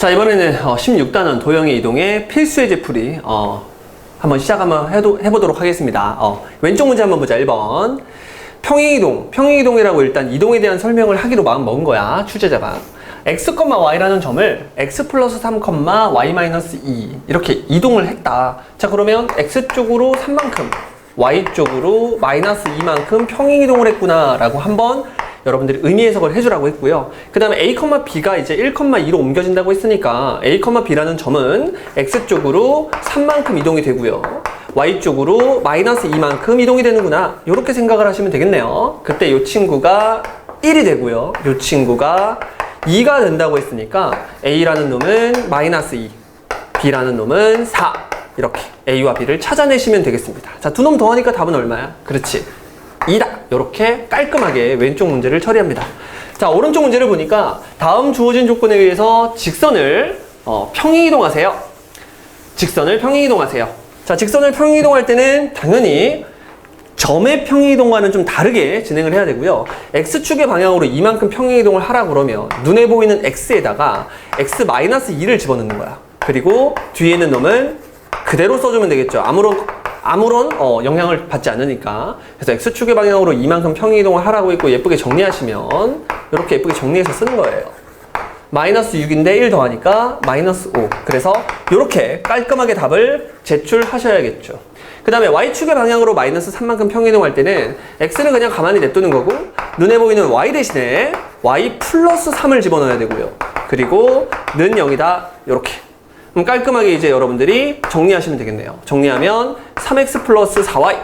자, 이번에는 16단원 도형의 이동의 필수예제 풀이 한번 해보도록 하겠습니다. 왼쪽 문제 한번 보자. 1번. 평행이동. 평행이동이라고 일단 이동에 대한 설명을 하기로 마음 먹은 거야. 출제자가. x, y라는 점을 x 플러스 3, y 마이너스 2 이렇게 이동을 했다. 자, 그러면 x쪽으로 3만큼, y쪽으로 마이너스 2만큼 평행이동을 했구나 라고 한번 여러분들이 의미 해석을 해주라고 했고요. 그 다음에 a, b가 이제 1, 2로 옮겨진다고 했으니까 a, b라는 점은 x쪽으로 3만큼 이동이 되고요. y쪽으로 마이너스 2만큼 이동이 되는구나. 이렇게 생각을 하시면 되겠네요. 그때 이 친구가 1이 되고요. 이 친구가 2가 된다고 했으니까 a라는 놈은 마이너스 2, b라는 놈은 4. 이렇게 a와 b를 찾아내시면 되겠습니다. 자, 두 놈 더하니까 답은 얼마야? 그렇지. 2다. 이렇게 깔끔하게 왼쪽 문제를 처리합니다. 자, 오른쪽 문제를 보니까 다음 주어진 조건에 의해서 직선을 평행이동하세요. 직선을 평행이동하세요. 자, 직선을 평행이동할 때는 당연히 점의 평행이동과는 좀 다르게 진행을 해야 되고요. x축의 방향으로 이만큼 평행이동을 하라 그러면 눈에 보이는 x에다가 x-2를 집어넣는 거야. 그리고 뒤에 있는 놈은 그대로 써주면 되겠죠. 아무런 영향을 받지 않으니까. 그래서 x축의 방향으로 이만큼 평행이동을 하라고 했고 예쁘게 정리하시면 이렇게 예쁘게 정리해서 쓰는 거예요. 마이너스 6인데 1 더하니까 마이너스 5. 그래서 이렇게 깔끔하게 답을 제출하셔야겠죠. 그 다음에 y축의 방향으로 마이너스 3만큼 평행이동할 때는 x는 그냥 가만히 냅두는 거고 눈에 보이는 y 대신에 y 플러스 3을 집어넣어야 되고요. 그리고 는 0이다. 이렇게. 깔끔하게 이제 여러분들이 정리하시면 되겠네요. 정리하면 3x 플러스 4y.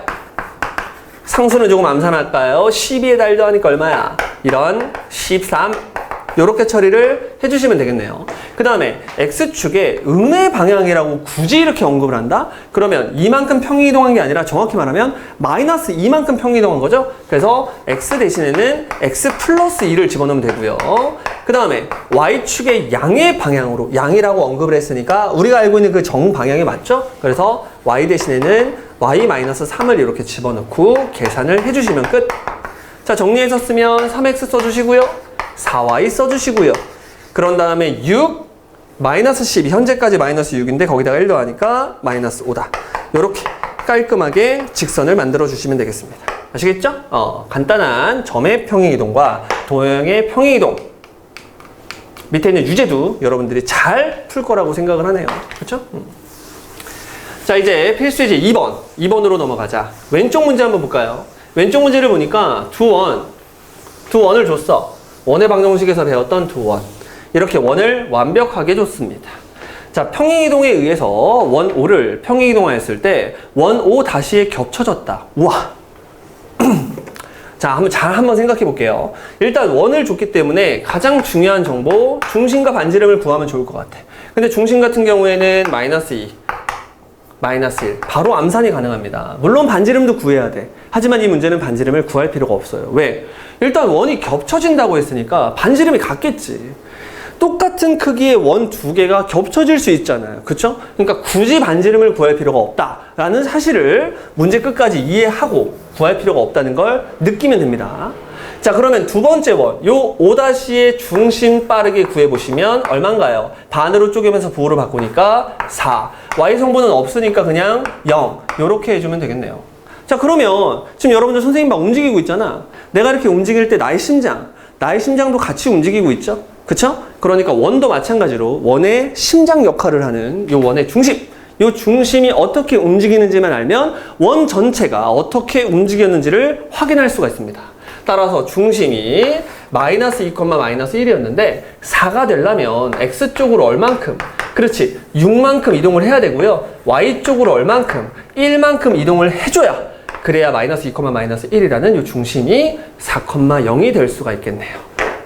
상수는 조금 암산할까요? 12에 달도 하니까 얼마야? 이런 13. 이렇게 처리를 해주시면 되겠네요. 그 다음에 x축의 음의 방향이라고 굳이 이렇게 언급을 한다? 그러면 이만큼 평행이동한 게 아니라 정확히 말하면 마이너스 2만큼 평행이동한 거죠? 그래서 x 대신에는 x 플러스 2를 집어넣으면 되고요. 그 다음에 y축의 양의 방향으로, 양이라고 언급을 했으니까 우리가 알고 있는 그 정방향이 맞죠? 그래서 y 대신에는 y 마이너스 3을 이렇게 집어넣고 계산을 해주시면 끝. 자, 정리해서 쓰면 3x 써주시고요. 4y 써주시고요. 그런 다음에 6, 마이너스 12, 현재까지 마이너스 6인데 거기다가 1 더하니까 마이너스 5다. 이렇게 깔끔하게 직선을 만들어 주시면 되겠습니다. 아시겠죠? 간단한 점의 평행이동과 도형의 평행이동. 밑에 있는 유제도 여러분들이 잘 풀 거라고 생각을 하네요. 그렇죠? 자, 이제 필수예제 2번으로 넘어가자. 왼쪽 문제 한번 볼까요? 왼쪽 문제를 보니까 두 원을 줬어. 원의 방정식에서 배웠던 두 원. 이렇게 원을 완벽하게 줬습니다. 자, 평행이동에 의해서 원 5를 평행이동하였을 때 원 5 다시에 겹쳐졌다. 우와. 자, 한번 생각해 볼게요. 일단 원을 줬기 때문에 가장 중요한 정보, 중심과 반지름을 구하면 좋을 것 같아. 근데 중심 같은 경우에는 마이너스 2, 마이너스 1. 바로 암산이 가능합니다. 물론 반지름도 구해야 돼. 하지만 이 문제는 반지름을 구할 필요가 없어요. 왜? 일단 원이 겹쳐진다고 했으니까 반지름이 같겠지. 똑같은 크기의 원 두 개가 겹쳐질 수 있잖아요. 그쵸? 그러니까 굳이 반지름을 구할 필요가 없다라는 사실을 문제 끝까지 이해하고 구할 필요가 없다는 걸 느끼면 됩니다. 자, 그러면 두 번째 원, 요 5-의 중심 빠르게 구해보시면 얼마인가요? 반으로 쪼개면서 부호를 바꾸니까 4. y성분은 없으니까 그냥 0. 요렇게 해주면 되겠네요. 자, 그러면 지금 여러분들 선생님 막 움직이고 있잖아. 내가 이렇게 움직일 때 나의 심장도 같이 움직이고 있죠? 그쵸? 그러니까 원도 마찬가지로 원의 심장 역할을 하는 요 원의 중심. 요 중심이 어떻게 움직이는지만 알면 원 전체가 어떻게 움직였는지를 확인할 수가 있습니다. 따라서 중심이 마이너스 2, 마이너스 1이었는데 4가 되려면 x쪽으로 얼만큼? 그렇지. 6만큼 이동을 해야 되고요. y쪽으로 얼만큼? 1만큼 이동을 해줘야 그래야 마이너스 2, 마이너스 1이라는 이 중심이 4,0이 될 수가 있겠네요.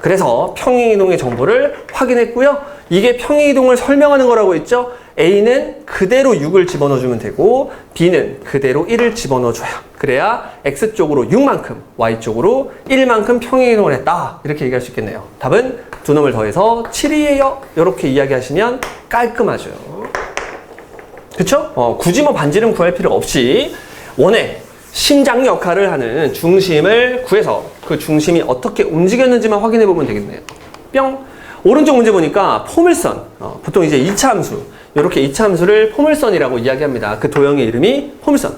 그래서 평행이동의 정보를 확인했고요. 이게 평행이동을 설명하는 거라고 했죠. A는 그대로 6을 집어넣어주면 되고 B는 그대로 1을 집어넣어줘요. 그래야 X쪽으로 6만큼, Y쪽으로 1만큼 평행이동을 했다. 이렇게 얘기할 수 있겠네요. 답은 두 놈을 더해서 7이에요. 이렇게 이야기하시면 깔끔하죠. 그쵸? 굳이 뭐 반지름 구할 필요 없이 원의 심장 역할을 하는 중심을 구해서 그 중심이 어떻게 움직였는지만 확인해 보면 되겠네요. 뿅! 오른쪽 문제 보니까 포물선, 보통 이제 2차 함수, 이렇게 2차 함수를 포물선이라고 이야기합니다. 그 도형의 이름이 포물선.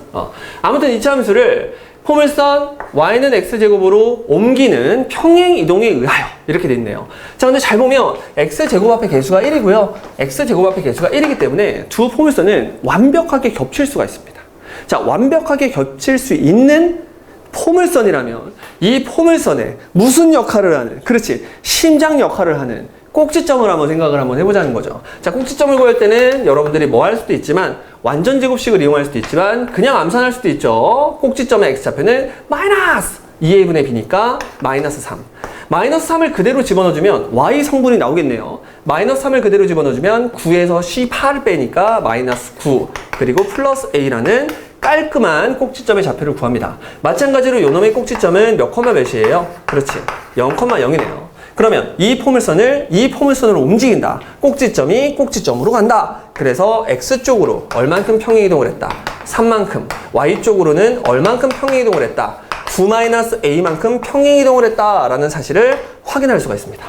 아무튼 2차 함수를 포물선 y는 x제곱으로 옮기는 평행이동에 의하여 이렇게 돼 있네요. 자, 근데 잘 보면 x제곱 앞에 개수가 1이고요. x제곱 앞에 개수가 1이기 때문에 두 포물선은 완벽하게 겹칠 수가 있습니다. 자, 완벽하게 겹칠 수 있는 포물선이라면 이 포물선에 무슨 역할을 하는, 그렇지, 심장 역할을 하는 꼭지점을 한번 생각을 한번 해보자는 거죠. 자, 꼭지점을 구할 때는 여러분들이 뭐 할 수도 있지만 완전 제곱식을 이용할 수도 있지만 그냥 암산할 수도 있죠. 꼭지점의 x좌표는 마이너스 2a분의 b니까 마이너스 3. 마이너스 3을 그대로 집어넣어주면 y 성분이 나오겠네요. 마이너스 3을 그대로 집어넣어주면 9에서 18을 빼니까 마이너스 9 그리고 플러스 a라는 깔끔한 꼭지점의 좌표를 구합니다. 마찬가지로 요놈의 꼭지점은 몇 콤마 몇이에요? 그렇지, 0,0이네요. 그러면 이 포물선으로 움직인다. 꼭지점이 꼭지점으로 간다. 그래서 x쪽으로 얼만큼 평행이동을 했다. 3만큼. y쪽으로는 얼만큼 평행이동을 했다. 9-a만큼 평행이동을 했다라는 사실을 확인할 수가 있습니다.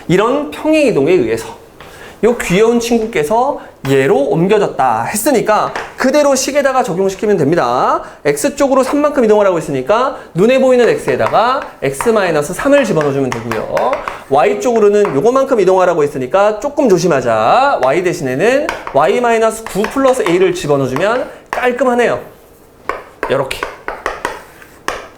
이런 평행이동에 의해서 요 귀여운 친구께서 얘로 옮겨졌다 했으니까 그대로 식에다가 적용시키면 됩니다. x쪽으로 3만큼 이동을 하고 있으니까 눈에 보이는 x에다가 x-3을 집어넣어주면 되고요. y쪽으로는 요거만큼 이동하라고 했으니까 조금 조심하자. y 대신에는 y-9 플러스 a를 집어넣어주면 깔끔하네요. 이렇게.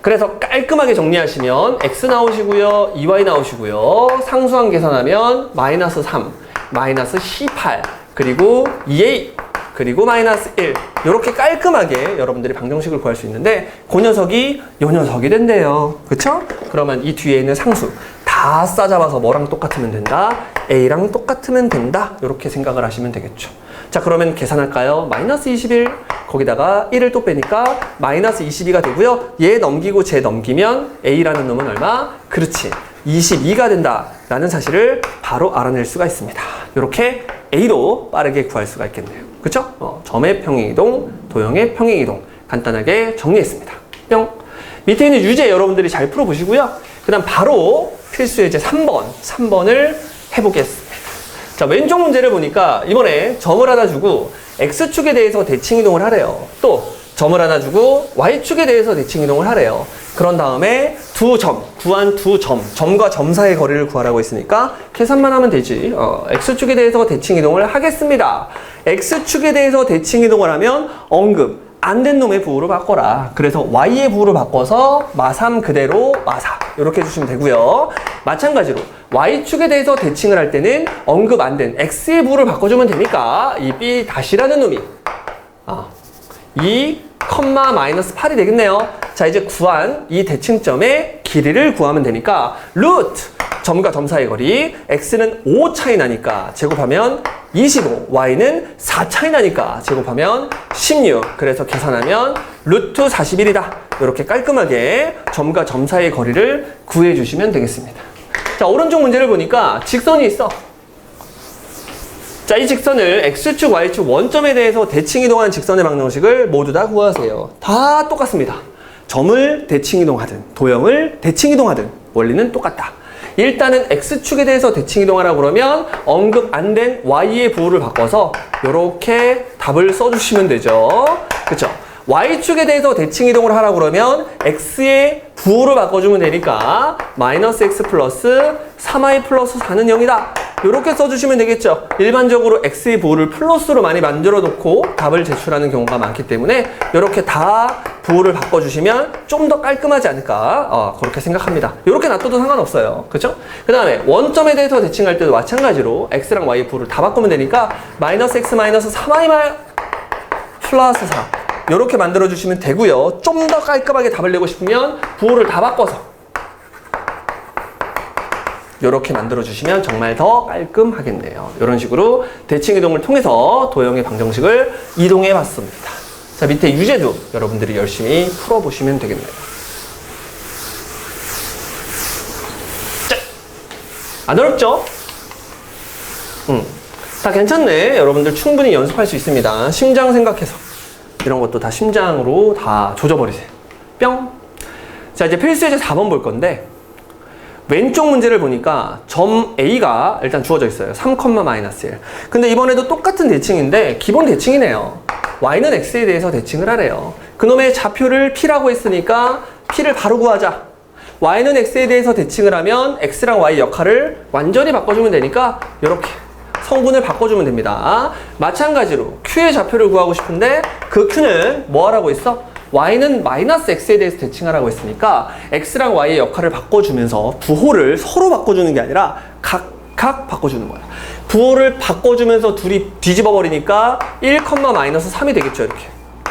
그래서 깔끔하게 정리하시면 x 나오시고요, 2y 나오시고요. 상수항 계산하면 마이너스 3, 마이너스 18, 그리고 2a, 그리고 마이너스 1. 이렇게 깔끔하게 여러분들이 방정식을 구할 수 있는데 그 녀석이 요 녀석이 된대요. 그쵸? 그러면 이 뒤에 있는 상수 다 싸잡아서 뭐랑 똑같으면 된다? a랑 똑같으면 된다. 이렇게 생각을 하시면 되겠죠. 자, 그러면 계산할까요? 마이너스 21, 거기다가 1을 또 빼니까 마이너스 22가 되고요. 얘 넘기고 쟤 넘기면 a라는 놈은 얼마? 그렇지, 22가 된다 라는 사실을 바로 알아낼 수가 있습니다. 이렇게 a도 빠르게 구할 수가 있겠네요. 그쵸? 점의 평행이동, 도형의 평행이동 간단하게 정리했습니다. 뿅. 밑에 있는 유제 여러분들이 잘 풀어보시고요. 그 다음 바로 필수 예제 3번을 해보겠습니다. 자, 왼쪽 문제를 보니까 이번에 점을 하나 주고 x축에 대해서 대칭이동을 하래요. 또 점을 하나 주고 y축에 대해서 대칭이동을 하래요. 그런 다음에 구한 두 점과 점 사이의 거리를 구하라고 했으니까 계산만 하면 되지. x축에 대해서 대칭이동을 하겠습니다. x축에 대해서 대칭이동을 하면 언급 안 된 놈의 부호로 바꿔라. 그래서 y의 부호로 바꿔서 마3 그대로 마4 이렇게 해주시면 되고요. 마찬가지로 y축에 대해서 대칭을 할 때는 언급 안 된 x의 부호를 바꿔주면 되니까 이 b 다시라는 놈이 2, 마이너스 8이 되겠네요. 자, 이제 구한 이 대칭점의 길이를 구하면 되니까 루트 점과 점 사이 거리 x는 5 차이 나니까 제곱하면 25, y는 4 차이 나니까 제곱하면 16. 그래서 계산하면 루트 41이다. 이렇게 깔끔하게 점과 점 사이의 거리를 구해주시면 되겠습니다. 자, 오른쪽 문제를 보니까 직선이 있어. 자, 이 직선을 x축, y축 원점에 대해서 대칭이동한 직선의 방정식을 모두 다 구하세요. 다 똑같습니다. 점을 대칭이동하든 도형을 대칭이동하든 원리는 똑같다. 일단은 x축에 대해서 대칭이동하라고 그러면 언급 안 된 y의 부호를 바꿔서 이렇게 답을 써주시면 되죠. 그쵸? y축에 대해서 대칭이동을 하라고 그러면 x의 부호를 바꿔주면 되니까 마이너스 x 플러스 3y 플러스 4는 0이다. 이렇게 써주시면 되겠죠. 일반적으로 x의 부호를 플러스로 많이 만들어 놓고 답을 제출하는 경우가 많기 때문에 이렇게 다 부호를 바꿔주시면 좀 더 깔끔하지 않을까 그렇게 생각합니다. 이렇게 놔둬도 상관없어요. 그렇죠? 그 다음에 원점에 대해서 대칭할 때도 마찬가지로 x랑 y의 부호를 다 바꾸면 되니까 마이너스 x 마이너스 3y 플러스 4 이렇게 만들어주시면 되고요. 좀 더 깔끔하게 답을 내고 싶으면 부호를 다 바꿔서 이렇게 만들어주시면 정말 더 깔끔하겠네요. 이런 식으로 대칭이동을 통해서 도형의 방정식을 이동해 봤습니다. 자, 밑에 유제도 여러분들이 열심히 풀어보시면 되겠네요. 자, 안 어렵죠? 다 괜찮네. 여러분들 충분히 연습할 수 있습니다. 심장 생각해서 이런 것도 다 심장으로 다 조져버리세요. 뿅. 자, 이제 필수 예제 4번 볼 건데 왼쪽 문제를 보니까 점 A가 일단 주어져 있어요. 3, -1. 근데 이번에도 똑같은 대칭인데 기본 대칭이네요. Y는 X에 대해서 대칭을 하래요. 그놈의 좌표를 P라고 했으니까 P를 바로 구하자. Y는 X에 대해서 대칭을 하면 X랑 Y 역할을 완전히 바꿔주면 되니까 이렇게 성분을 바꿔주면 됩니다. 마찬가지로 Q의 좌표를 구하고 싶은데 그 Q는 뭐 하라고 했어? Y는 X에 대해서 대칭하라고 했으니까 X랑 Y의 역할을 바꿔주면서 부호를 서로 바꿔주는 게 아니라 각각 바꿔주는 거야. 부호를 바꿔주면서 둘이 뒤집어 버리니까 1, -3이 되겠죠. 이렇게.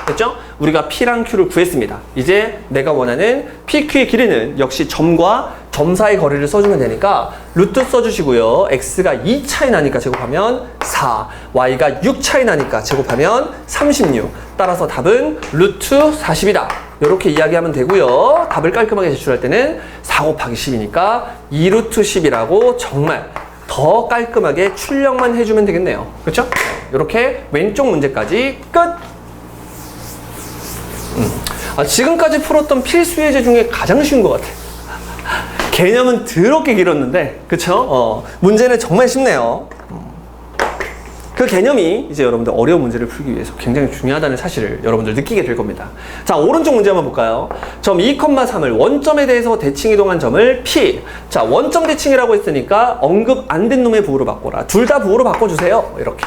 됐죠? 우리가 P랑 Q를 구했습니다. 이제 내가 원하는 PQ의 길이는 역시 점과 점 사이 거리를 써주면 되니까 루트 써주시고요. X가 2 차이 나니까 제곱하면 4, Y가 6 차이 나니까 제곱하면 36. 따라서 답은 루트 40이다. 이렇게 이야기하면 되고요. 답을 깔끔하게 제출할 때는 4 곱하기 10이니까 2루트 10이라고 정말 더 깔끔하게 출력만 해주면 되겠네요. 그렇죠? 이렇게 왼쪽 문제까지 끝! 지금까지 풀었던 필수 예제 중에 가장 쉬운 것 같아. 개념은 더럽게 길었는데, 그쵸? 문제는 정말 쉽네요. 그 개념이 이제 여러분들 어려운 문제를 풀기 위해서 굉장히 중요하다는 사실을 여러분들 느끼게 될 겁니다. 자, 오른쪽 문제 한번 볼까요? 점 2,3을 원점에 대해서 대칭 이동한 점을 P. 자, 원점 대칭이라고 했으니까 언급 안 된 놈의 부호로 바꿔라. 둘 다 부호로 바꿔주세요. 이렇게.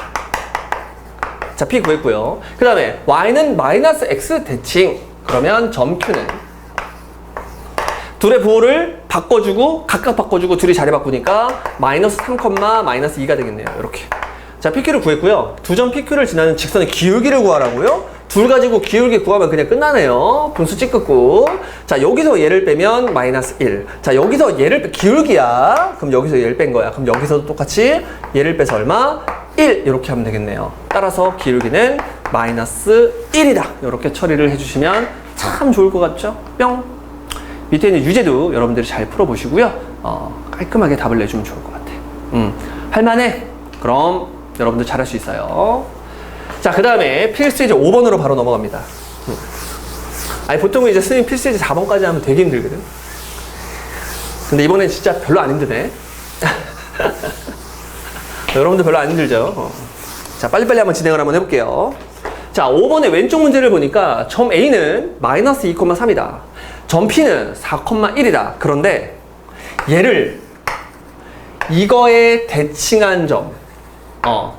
자, P 구했고요. 그 다음에 Y는 -X 대칭. 그러면 점 Q는 둘의 부호를 바꿔주고 각각 바꿔주고 둘이 자리 바꾸니까 -3, -2가 되겠네요. 이렇게. 자, PQ를 구했고요. 두 점 PQ를 지나는 직선의 기울기를 구하라고요. 둘 가지고 기울기 구하면 그냥 끝나네요. 분수 찌끄고. 자, 여기서 얘를 빼면 -1. 자, 여기서 얘를 기울기야. 그럼 여기서 얘를 뺀 거야. 그럼 여기서도 똑같이 얘를 빼서 얼마? 1 이렇게 하면 되겠네요. 따라서 기울기는 -1이다. 이렇게 처리를 해주시면 참 좋을 것 같죠? 뿅! 밑에 있는 유제도 여러분들이 잘 풀어보시고요. 깔끔하게 답을 내주면 좋을 것 같아. 할만해? 그럼 여러분들 잘할 수 있어요. 자, 그 다음에 필수 예제 5번으로 바로 넘어갑니다. 아니, 보통은 이제 스님 필수 예제 4번까지 하면 되게 힘들거든. 근데 이번엔 진짜 별로 안 힘드네. 여러분들 별로 안 힘들죠? 자, 빨리빨리 한번 진행을 한번 해볼게요. 자, 5번의 왼쪽 문제를 보니까 점 A는 -2,3이다. 점 P는 4,1이다. 그런데 얘를 이거에 대칭한 점.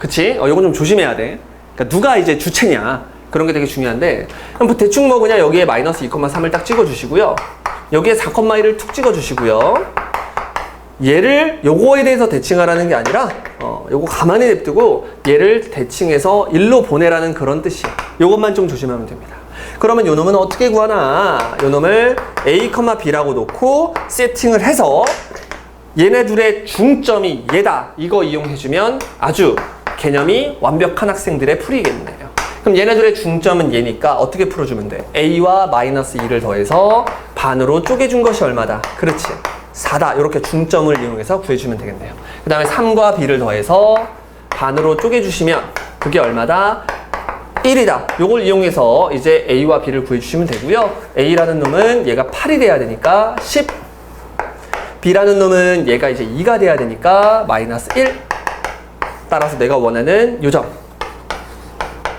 그치? 요건 좀 조심해야 돼. 그러니까 누가 이제 주체냐. 그런 게 되게 중요한데. 그럼 뭐 대충 뭐 그냥 여기에 -2,3을 딱 찍어주시고요. 여기에 4,1을 툭 찍어주시고요. 얘를 요거에 대해서 대칭하라는 게 아니라 요거 가만히 냅두고 얘를 대칭해서 1로 보내라는 그런 뜻이야. 요것만 좀 조심하면 됩니다. 그러면 요 놈은 어떻게 구하나? 요 놈을 A, B라고 놓고 세팅을 해서 얘네 둘의 중점이 얘다. 이거 이용해주면 아주 개념이 완벽한 학생들의 풀이겠네요. 그럼 얘네 둘의 중점은 얘니까 어떻게 풀어주면 돼? A와 -2를 더해서 반으로 쪼개준 것이 얼마다? 그렇지. 4다. 이렇게 중점을 이용해서 구해주면 되겠네요. 그 다음에 3과 B를 더해서 반으로 쪼개주시면 그게 얼마다? 1이다. 요걸 이용해서 이제 A와 B를 구해주시면 되고요. A라는 놈은 얘가 8이 돼야 되니까 10. B라는 놈은 얘가 이제 2가 돼야 되니까 -1. 따라서 내가 원하는 요점.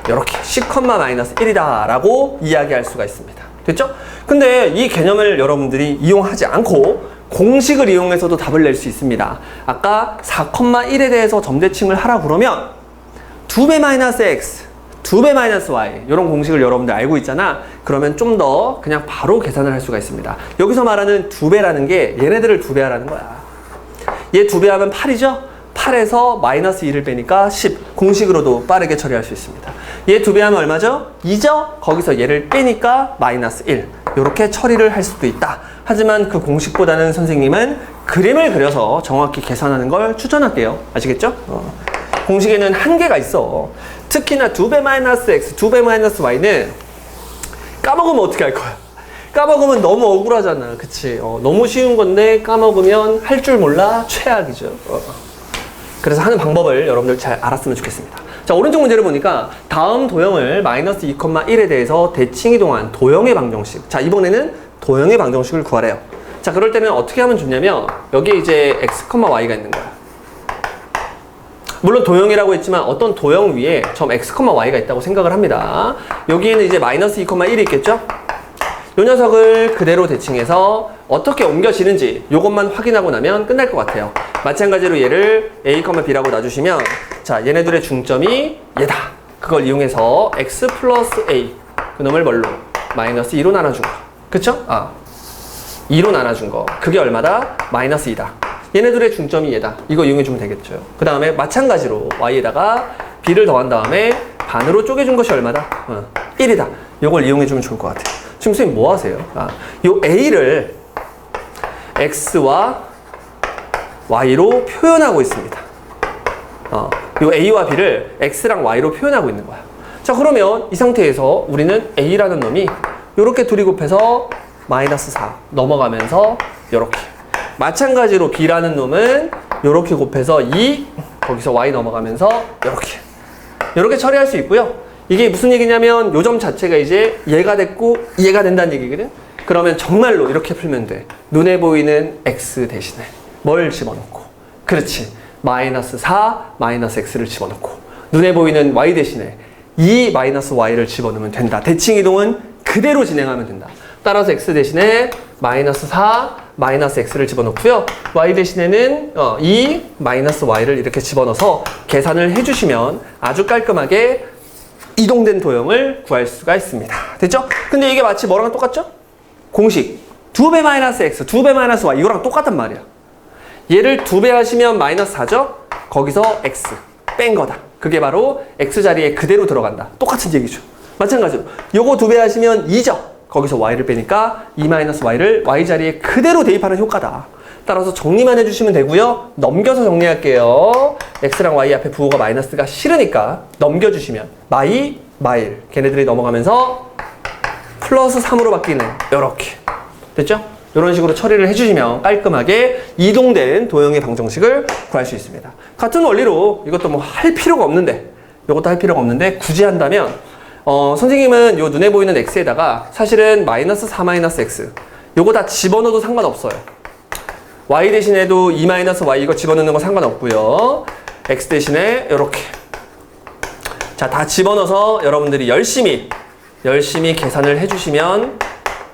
요렇게 10, -1이다 라고 이야기할 수가 있습니다. 됐죠? 근데 이 개념을 여러분들이 이용하지 않고 공식을 이용해서도 답을 낼 수 있습니다. 아까 4,1에 대해서 점대칭을 하라 그러면 2배 -x, 2배 -y 이런 공식을 여러분들 알고 있잖아. 그러면 좀 더 그냥 바로 계산을 할 수가 있습니다. 여기서 말하는 2배라는 게 얘네들을 2배 하라는 거야. 얘 2배 하면 8이죠? 8에서 -2를 빼니까 10. 공식으로도 빠르게 처리할 수 있습니다. 얘 2배 하면 얼마죠? 2죠? 거기서 얘를 빼니까 -1. 이렇게 처리를 할 수도 있다. 하지만 그 공식보다는 선생님은 그림을 그려서 정확히 계산하는 걸 추천할게요. 아시겠죠? 공식에는 한계가 있어. 특히나 2배 -x, 2배 -y는 까먹으면 어떻게 할 거야? 까먹으면 너무 억울하잖아. 그치? 너무 쉬운 건데 까먹으면 할 줄 몰라 최악이죠. 그래서 하는 방법을 여러분들 잘 알았으면 좋겠습니다. 자, 오른쪽 문제를 보니까 다음 도형을 -2,1에 대해서 대칭 이동한 도형의 방정식. 자, 이번에는 도형의 방정식을 구하래요. 자, 그럴 때는 어떻게 하면 좋냐면 여기에 이제 x, y가 있는 거야. 물론 도형이라고 했지만 어떤 도형 위에 점 x, y가 있다고 생각을 합니다. 여기에는 이제 마이너스 2, 1이 있겠죠? 이 녀석을 그대로 대칭해서 어떻게 옮겨지는지 이것만 확인하고 나면 끝날 것 같아요. 마찬가지로 얘를 a, b라고 놔주시면 자, 얘네들의 중점이 얘다. 그걸 이용해서 x 플러스 a 그놈을 뭘로? 마이너스 2로 나눠준 거. 그쵸? 2로 나눠준 거. 그게 얼마다? 마이너스 2다. 얘네들의 중점이 얘다. 이거 이용해주면 되겠죠. 그 다음에 마찬가지로 y에다가 b를 더한 다음에 반으로 쪼개준 것이 얼마다? 1이다. 이걸 이용해주면 좋을 것 같아요. 지금 선생님 뭐 하세요? 요 a를 x와 y로 표현하고 있습니다. 요 a와 b를 x랑 y로 표현하고 있는 거야. 자, 그러면 이 상태에서 우리는 a라는 놈이 요렇게 둘이 곱해서 마이너스 4 넘어가면서 요렇게. 마찬가지로 b라는 놈은 요렇게 곱해서 2 거기서 y 넘어가면서 요렇게 처리할 수 있고요. 이게 무슨 얘기냐면 요 점 자체가 이제 얘가 됐고 얘가 된다는 얘기거든. 그러면 정말로 이렇게 풀면 돼. 눈에 보이는 x 대신에 뭘 집어넣고, 그렇지, 마이너스 4 마이너스 x를 집어넣고, 눈에 보이는 y 대신에 2 마이너스 y를 집어넣으면 된다. 대칭 이동은 그대로 진행하면 된다. 따라서 x 대신에 마이너스 4 마이너스 x를 집어넣고요. y 대신에는 2 마이너스 y를 이렇게 집어넣어서 계산을 해주시면 아주 깔끔하게 이동된 도형을 구할 수가 있습니다. 됐죠? 근데 이게 마치 뭐랑 똑같죠? 공식 2배 마이너스 x, 2배 마이너스 y 이거랑 똑같단 말이야. 얘를 2배 하시면 마이너스 4죠? 거기서 x 뺀 거다. 그게 바로 x 자리에 그대로 들어간다. 똑같은 얘기죠. 마찬가지로 요거 2배 하시면 2죠? 거기서 y를 빼니까 2-y를 y 자리에 그대로 대입하는 효과다. 따라서 정리만 해주시면 되고요. 넘겨서 정리할게요. x랑 y 앞에 부호가 마이너스가 싫으니까 넘겨주시면 마이, 마일 걔네들이 넘어가면서 플러스 3으로 바뀌는 요렇게. 됐죠? 이런 식으로 처리를 해주시면 깔끔하게 이동된 도형의 방정식을 구할 수 있습니다. 같은 원리로 이것도 뭐 할 필요가 없는데, 이것도 할 필요가 없는데 굳이 한다면 선생님은 요 눈에 보이는 x에다가 사실은 마이너스 4 마이너스 x 요거 다 집어넣어도 상관없어요. y 대신에도 2 마이너스 y 이거 집어넣는 거 상관없고요. x 대신에 요렇게. 자, 다 집어넣어서 여러분들이 열심히 계산을 해주시면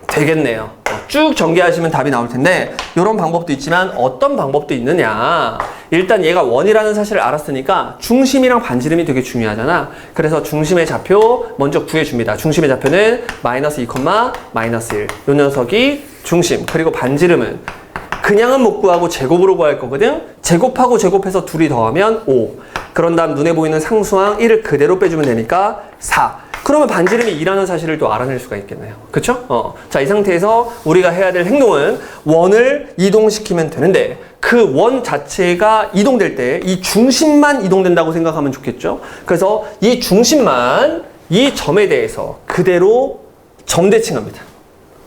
되겠네요. 쭉 전개하시면 답이 나올 텐데 이런 방법도 있지만 어떤 방법도 있느냐. 일단 얘가 원이라는 사실을 알았으니까 중심이랑 반지름이 되게 중요하잖아. 그래서 중심의 좌표 먼저 구해줍니다. 중심의 좌표는 마이너스 2, 마이너스 1. 이 녀석이 중심. 그리고 반지름은 그냥은 못 구하고 제곱으로 구할 거거든. 제곱하고 제곱해서 둘이 더하면 5. 그런 다음 눈에 보이는 상수항 1을 그대로 빼주면 되니까 4. 그러면 반지름이 2라는 사실을 또 알아낼 수가 있겠네요. 그쵸? 자, 이 상태에서 우리가 해야 될 행동은 원을 이동시키면 되는데 그 원 자체가 이동될 때 이 중심만 이동된다고 생각하면 좋겠죠? 그래서 이 중심만 이 점에 대해서 그대로 점대칭합니다.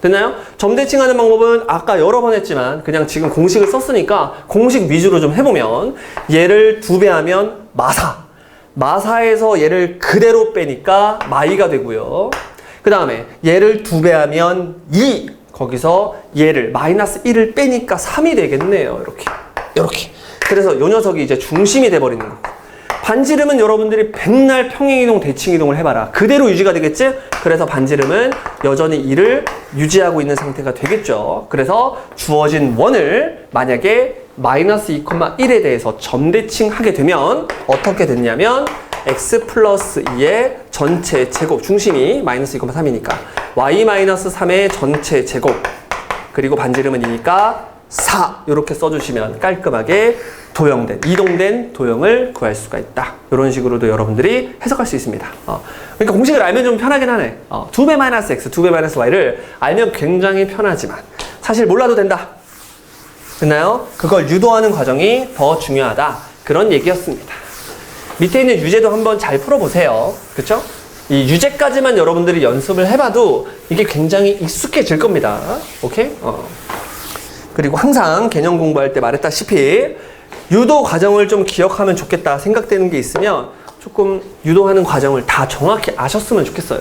됐나요? 점대칭하는 방법은 아까 여러 번 했지만 그냥 지금 공식을 썼으니까 공식 위주로 좀 해보면 얘를 2배 하면 마사에서 얘를 그대로 빼니까 마이가 되고요. 그 다음에 얘를 2배 하면 2 거기서 얘를 마이너스 1을 빼니까 3이 되겠네요. 이렇게. 그래서 요 녀석이 이제 중심이 돼버리는 거고. 반지름은 여러분들이 백날 평행이동, 대칭이동을 해봐라. 그대로 유지가 되겠지? 그래서 반지름은 여전히 2를 유지하고 있는 상태가 되겠죠. 그래서 주어진 원을 만약에 마이너스 2, 1에 대해서 점대칭하게 되면 어떻게 됐냐면 x 플러스 2의 전체 제곱, 중심이 마이너스 2, 3이니까 y 마이너스 3의 전체 제곱 그리고 반지름은 2니까 4 이렇게 써주시면 깔끔하게 이동된 도형을 구할 수가 있다. 이런 식으로도 여러분들이 해석할 수 있습니다. 그러니까 공식을 알면 좀 편하긴 하네. 2배 마이너스 x, 2배 마이너스 y를 알면 굉장히 편하지만 사실 몰라도 된다. 됐나요? 그걸 유도하는 과정이 더 중요하다. 그런 얘기였습니다. 밑에 있는 유제도 한번 잘 풀어보세요. 그쵸? 이 유제까지만 여러분들이 연습을 해봐도 이게 굉장히 익숙해질 겁니다. 오케이? 그리고 항상 개념 공부할 때 말했다시피 유도 과정을 좀 기억하면 좋겠다 생각되는 게 있으면 조금 유도하는 과정을 다 정확히 아셨으면 좋겠어요.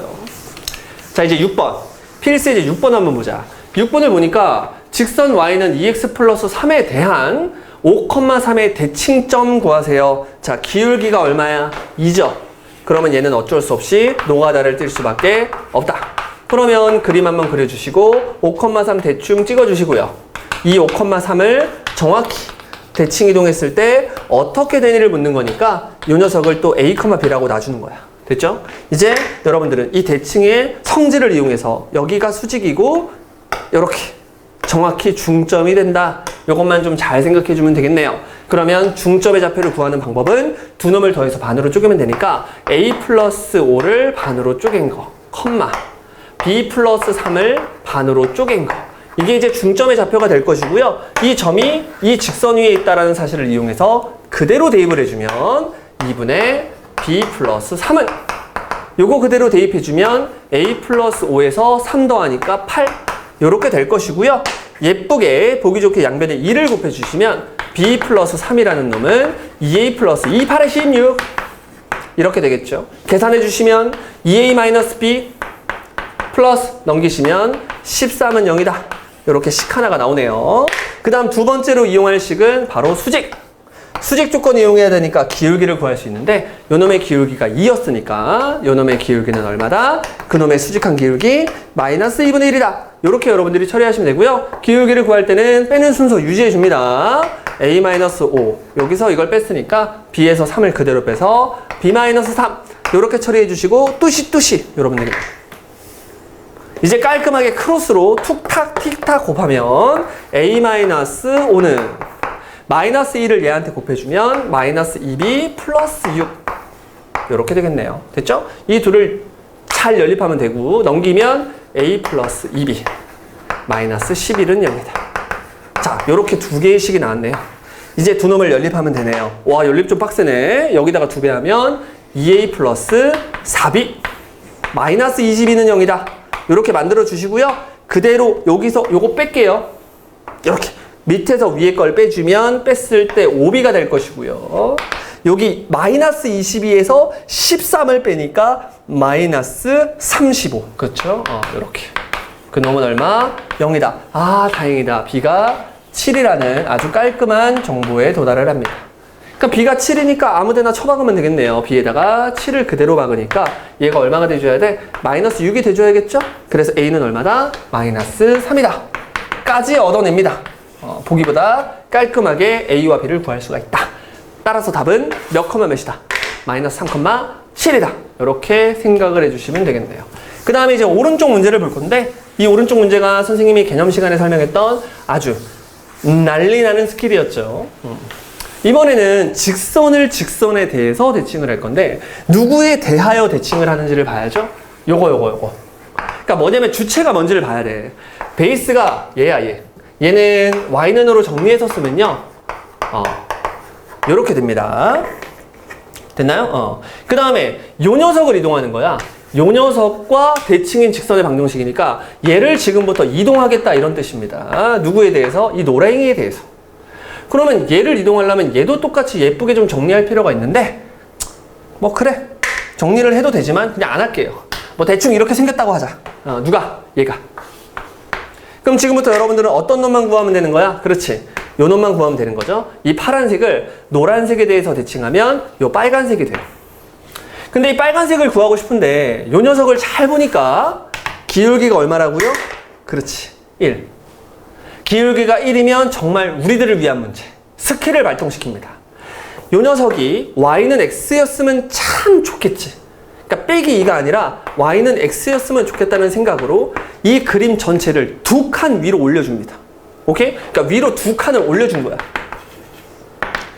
자, 이제 6번. 필수 이제 6번 한번 보자. 6번을 보니까 직선 y는 2x 플러스 3에 대한 5,3의 대칭점 구하세요. 자, 기울기가 얼마야? 2죠. 그러면 얘는 어쩔 수 없이 노가다를 띨 수밖에 없다. 그러면 그림 한번 그려주시고 5,3 대충 찍어주시고요. 이 5,3을 정확히 대칭 이동했을 때 어떻게 되니를 묻는 거니까 이 녀석을 또 a, b라고 놔주는 거야. 됐죠? 이제 여러분들은 이 대칭의 성질을 이용해서 여기가 수직이고 이렇게 정확히 중점이 된다. 이것만 좀 잘 생각해 주면 되겠네요. 그러면 중점의 좌표를 구하는 방법은 두 놈을 더해서 반으로 쪼개면 되니까 a 플러스 5를 반으로 쪼갠 거, 컴마 b 플러스 3을 반으로 쪼갠 거. 이게 이제 중점의 좌표가 될 것이고요. 이 점이 이 직선 위에 있다는 사실을 이용해서 그대로 대입을 해주면 2분의 b 플러스 3은 요거 그대로 대입해주면 a 플러스 5에서 3 더하니까 8 요렇게 될 것이고요. 예쁘게 보기 좋게 양변에 2를 곱해주시면 b 플러스 3이라는 놈은 2a 플러스 2, 8에 16 이렇게 되겠죠. 계산해주시면 2a 마이너스 b 플러스 넘기시면 13은 0이다. 이렇게 식 하나가 나오네요. 그 다음 두 번째로 이용할 식은 바로 수직. 수직 조건 이용해야 되니까 기울기를 구할 수 있는데 요놈의 기울기가 2였으니까 요놈의 기울기는 얼마다? 그놈의 수직한 기울기 마이너스 2분의 1이다. 이렇게 여러분들이 처리하시면 되고요. 기울기를 구할 때는 빼는 순서 유지해 줍니다. a-5 여기서 이걸 뺐으니까 b에서 3을 그대로 빼서 b-3 이렇게 처리해 주시고 뚜시 여러분들이 이제 깔끔하게 크로스로 툭탁 틱탁 곱하면 a-5는 마이너스 1을 얘한테 곱해주면 마이너스 2b 플러스 6 이렇게 되겠네요. 됐죠? 이 둘을 잘 연립하면 되고 넘기면 a 플러스 2b 마이너스 11은 0이다. 자, 이렇게 두 개의 식이 나왔네요. 이제 두 놈을 연립하면 되네요. 와, 연립 좀 빡세네. 여기다가 2배 하면 2a 플러스 4b 마이너스 22는 0이다. 이렇게 만들어 주시고요. 그대로 여기서 요거 뺄게요. 이렇게 밑에서 위에 걸 빼주면 뺐을 때 5b가 될 것이고요. 여기 마이너스 22에서 13을 빼니까 마이너스 35. 그렇죠? 이렇게. 그 놈은 얼마? 0이다. 아, 다행이다. b가 7이라는 아주 깔끔한 정보에 도달을 합니다. 그러니까 b가 7이니까 아무데나 쳐박으면 되겠네요. b에다가 7을 그대로 박으니까 얘가 얼마가 돼줘야 돼? 마이너스 6이 돼줘야겠죠? 그래서 a는 얼마다? 마이너스 3이다. 까지 얻어냅니다. 보기보다 깔끔하게 a와 b를 구할 수가 있다. 따라서 답은 몇 컴마 몇이다? 마이너스 3,7이다. 이렇게 생각을 해주시면 되겠네요. 그 다음에 이제 오른쪽 문제를 볼 건데 이 오른쪽 문제가 선생님이 개념 시간에 설명했던 아주 난리나는 스킬이었죠. 이번에는 직선에 대해서 대칭을 할 건데 누구에 대하여 대칭을 하는지를 봐야죠. 요거. 그러니까 뭐냐면 주체가 뭔지를 봐야 돼. 베이스가 얘야 얘. 얘는 y는으로 정리해서 쓰면요. 요렇게 됩니다. 됐나요? 그 다음에 요 녀석을 이동하는 거야. 요 녀석과 대칭인 직선의 방정식이니까 얘를 지금부터 이동하겠다 이런 뜻입니다. 누구에 대해서? 이 노랭이에 대해서. 그러면 얘를 이동하려면 얘도 똑같이 예쁘게 좀 정리할 필요가 있는데 뭐 그래 정리를 해도 되지만 그냥 안 할게요. 뭐 대충 이렇게 생겼다고 하자. 누가? 얘가. 그럼 지금부터 여러분들은 어떤 놈만 구하면 되는 거야? 그렇지. 요 놈만 구하면 되는 거죠. 이 파란색을 노란색에 대해서 대칭하면 요 빨간색이 돼요. 근데 이 빨간색을 구하고 싶은데 요 녀석을 잘 보니까 기울기가 얼마라고요? 그렇지. 1. 기울기가 1이면 정말 우리들을 위한 문제. 스킬을 발동시킵니다. 요 녀석이 y는 x였으면 참 좋겠지. 그러니까 빼기 2가 아니라 y는 x였으면 좋겠다는 생각으로 이 그림 전체를 2칸 위로 올려줍니다. 오케이? 그러니까 위로 2칸을 올려준 거야.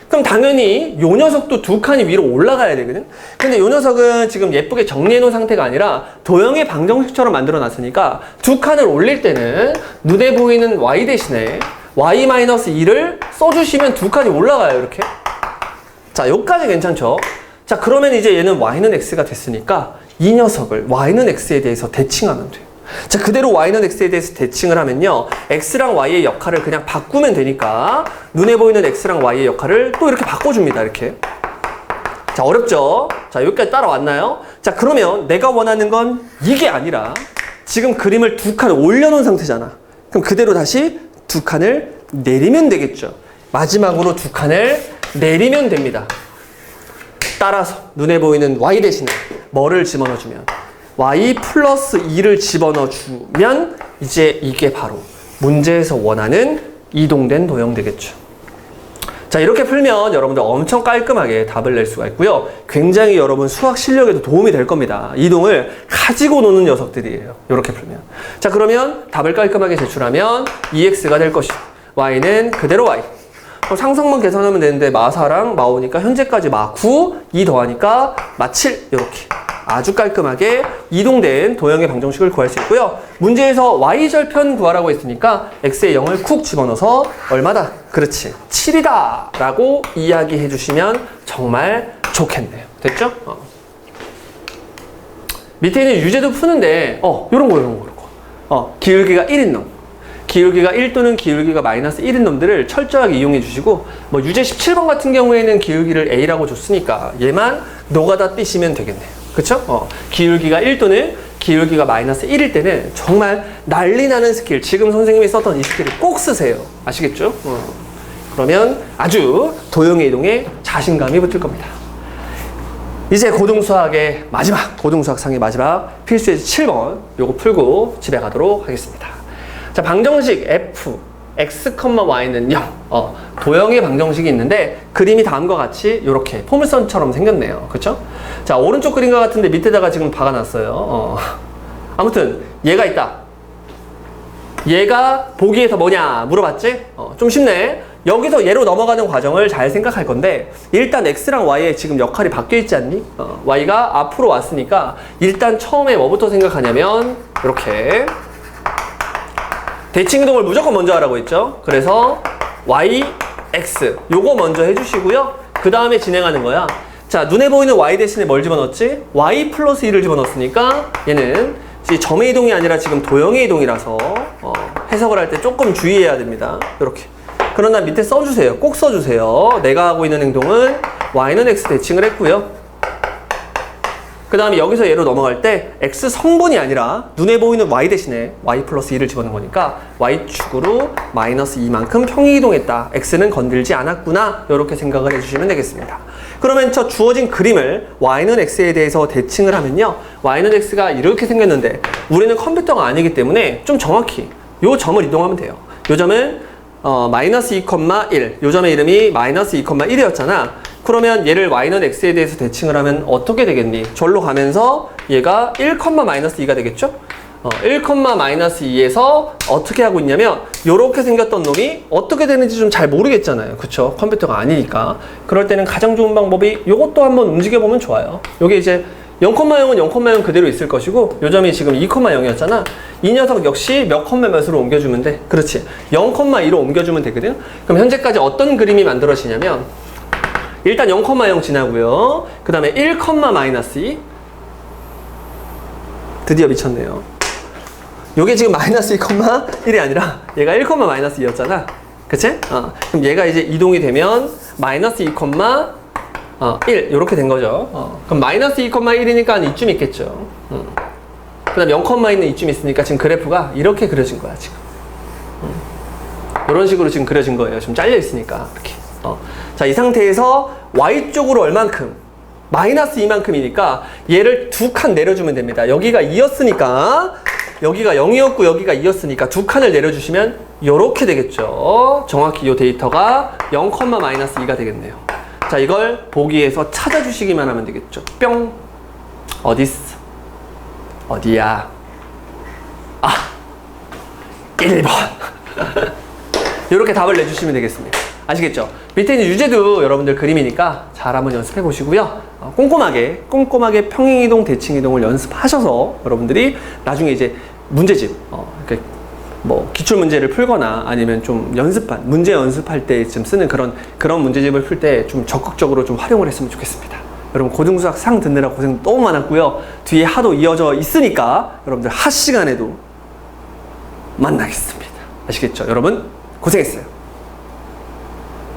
그럼 당연히 요 녀석도 2칸이 위로 올라가야 되거든? 근데 요 녀석은 지금 예쁘게 정리해 놓은 상태가 아니라 도형의 방정식처럼 만들어 놨으니까 2칸을 올릴 때는 눈에 보이는 y 대신에 y-2를 써주시면 2칸이 올라가요, 이렇게. 자, 여기까지 괜찮죠? 자, 그러면 이제 얘는 y는 x가 됐으니까 이 녀석을 y는 x에 대해서 대칭하면 돼요. 자, 그대로 y는 x에 대해서 대칭을 하면요, x랑 y의 역할을 그냥 바꾸면 되니까 눈에 보이는 x랑 y의 역할을 또 이렇게 바꿔줍니다. 이렇게. 자, 어렵죠? 자, 여기까지 따라왔나요? 자, 그러면 내가 원하는 건 이게 아니라 지금 그림을 2칸 올려놓은 상태잖아. 그럼 그대로 다시 두 칸을 내리면 되겠죠. 마지막으로 두 칸을 내리면 됩니다. 따라서 눈에 보이는 y 대신에 뭐를 집어넣어주면 y 플러스 2를 집어넣어주면 이제 이게 바로 문제에서 원하는 이동된 도형 되겠죠. 자, 이렇게 풀면 여러분들 엄청 깔끔하게 답을 낼 수가 있고요. 굉장히 여러분 수학 실력에도 도움이 될 겁니다. 이동을 가지고 노는 녀석들이에요. 이렇게 풀면. 자, 그러면 답을 깔끔하게 제출하면 2x가 될 것이고 y는 그대로 y. 상성만 계산하면 되는데 마4랑 마5니까 현재까지 마9, 2 더하니까 마7 이렇게 아주 깔끔하게 이동된 도형의 방정식을 구할 수 있고요. 문제에서 y절편 구하라고 했으니까 x의 0을 쿡 집어넣어서 얼마다? 그렇지, 7이다 라고 이야기해 주시면 정말 좋겠네요. 됐죠? 밑에 있는 유제도 푸는데 요런 거 기울기가 1인 놈, 기울기가 1 또는 기울기가 마이너스 1인 놈들을 철저하게 이용해 주시고, 뭐 유제 17번 같은 경우에는 기울기를 A라고 줬으니까 얘만 노가다 띄시면 되겠네요. 그쵸? 기울기가 1 또는 기울기가 마이너스 1일 때는 정말 난리 나는 스킬, 지금 선생님이 썼던 이 스킬을 꼭 쓰세요. 아시겠죠? 그러면 아주 도형의 이동에 자신감이 붙을 겁니다. 이제 고등수학의 마지막, 고등수학상의 마지막 필수예제 7번 요거 풀고 집에 가도록 하겠습니다. 자, 방정식 f, x, y는 0. 도형의 방정식이 있는데 그림이 다음과 같이 이렇게 포물선처럼 생겼네요. 그쵸? 자, 오른쪽 그림과 같은데 밑에다가 지금 박아놨어요. 아무튼 얘가 있다. 얘가 보기에서 뭐냐 물어봤지? 좀 쉽네. 여기서 얘로 넘어가는 과정을 잘 생각할 건데, 일단 x랑 y의 지금 역할이 바뀌어 있지 않니? y가 앞으로 왔으니까 일단 처음에 뭐부터 생각하냐면 이렇게 대칭 이동을 무조건 먼저 하라고 했죠. 그래서 y, x 요거 먼저 해주시고요. 그 다음에 진행하는 거야. 자, 눈에 보이는 y 대신에 뭘 집어넣었지? y 플러스 2를 집어넣었으니까 얘는 점의 이동이 아니라 지금 도형의 이동이라서 해석을 할 때 조금 주의해야 됩니다. 이렇게. 그러나 밑에 써주세요. 꼭 써주세요. 내가 하고 있는 행동은 y는 x 대칭을 했고요. 그 다음에 여기서 얘로 넘어갈 때 x 성분이 아니라 눈에 보이는 y 대신에 y 플러스 2를 집어넣은 거니까 y축으로 마이너스 2만큼 평행이동했다. x는 건들지 않았구나. 이렇게 생각을 해주시면 되겠습니다. 그러면 저 주어진 그림을 y는 x에 대해서 대칭을 하면요, y는 x가 이렇게 생겼는데 우리는 컴퓨터가 아니기 때문에 좀 정확히 요 점을 이동하면 돼요. 요 점은 마이너스 2,1, 요 점의 이름이 마이너스 2,1이었잖아. 그러면 얘를 y는 x에 대해서 대칭을 하면 어떻게 되겠니? 절로 가면서 얘가 1, 마이너스 2가 되겠죠? 1, 마이너스 2에서 어떻게 하고 있냐면 요렇게 생겼던 놈이 어떻게 되는지 좀 잘 모르겠잖아요. 그쵸? 컴퓨터가 아니니까. 그럴 때는 가장 좋은 방법이 요것도 한번 움직여보면 좋아요. 요게 이제 0,0은 0,0 그대로 있을 것이고 요 점이 지금 2,0이었잖아. 이 녀석 역시 몇 몇으로 옮겨주면 돼. 그렇지. 0,2로 옮겨주면 되거든. 그럼 현재까지 어떤 그림이 만들어지냐면 일단 0,0 지나고요. 그 다음에 1, 마이너스 2. 드디어 미쳤네요. 요게 지금 마이너스 2,1이 아니라 얘가 1, 마이너스 2였잖아. 그치? 그럼 얘가 이제 이동이 되면 마이너스 2, 1 이렇게 된 거죠. 그럼 마이너스 2,1이니까 이쯤 있겠죠. 그 다음 0,2는 이쯤 있으니까 지금 그래프가 이렇게 그려진 거야 지금. 이런 식으로 지금 그려진 거예요. 좀 잘려 있으니까 이렇게. 자, 이 상태에서 y쪽으로 얼만큼? 마이너스 2만큼이니까 얘를 두 칸 내려주면 됩니다. 여기가 2였으니까 여기가 0이었고 여기가 2였으니까 두 칸을 내려주시면 이렇게 되겠죠. 정확히 이 데이터가 0, 마이너스 2가 되겠네요. 자, 이걸 보기에서 찾아주시기만 하면 되겠죠. 뿅. 어딨어? 어디야? 1번. 이렇게 답을 내주시면 되겠습니다. 아시겠죠? 밑에 있는 유제도 여러분들 그림이니까 잘 한번 연습해 보시고요. 꼼꼼하게 평행이동, 대칭이동을 연습하셔서 여러분들이 나중에 이제 문제집, 뭐 기출문제를 풀거나 아니면 좀 문제 연습할 때쯤 쓰는 그런 문제집을 풀 때 좀 적극적으로 좀 활용을 했으면 좋겠습니다. 여러분 고등수학 상 듣느라 고생 너무 많았고요. 뒤에 하도 이어져 있으니까 여러분들 하 시간에도 만나겠습니다. 아시겠죠? 여러분 고생했어요.